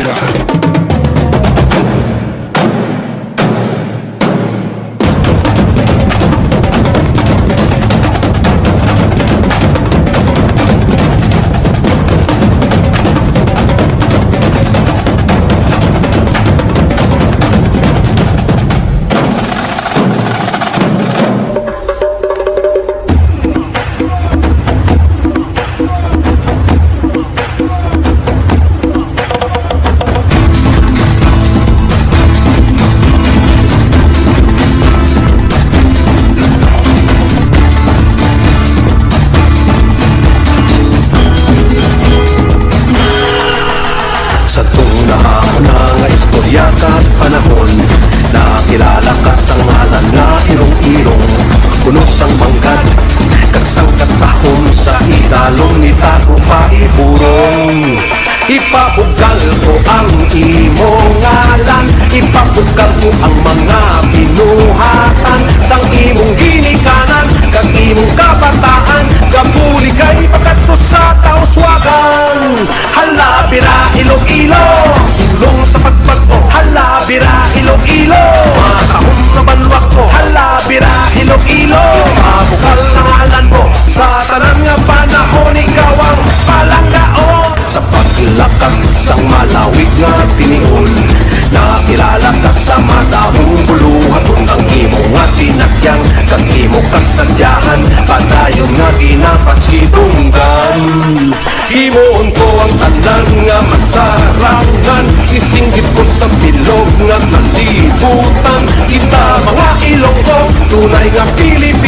Lira. Sa tunahon na nga istorya kat panahon, nakilala ka sa ngalan nga irong-irong kunos ang manggad, kagsangkat tahom sa idalong ni Tago Paiburong. Ipabugal ko ang imong ngalan, ipabugal ko ang mga binuhatan sang imong ginikanan, kag imong kabataan, gapuli kay pagkadto sa kauswagan. Hala bira Iloilo, sulong sa pagbago. Hala bira Iloilo, makahum na banwak ko. Hala bira Iloilo, mabukal na ngalan mo. Sa tanan nga panahon ikaw ang palanggaon. Sa paglakad sang malawig nga tiniol, nakilala ka sa madamong buluhan. Kung ang imo nga tinakyang, kang imo kasadyahan, padayon nga ginapasidunggan. Imoon ko ang tanan nga masarangan, isinggit ko sa bilog nga kalibutan. Kita mga Ilonggo, tunay nga Pilipino.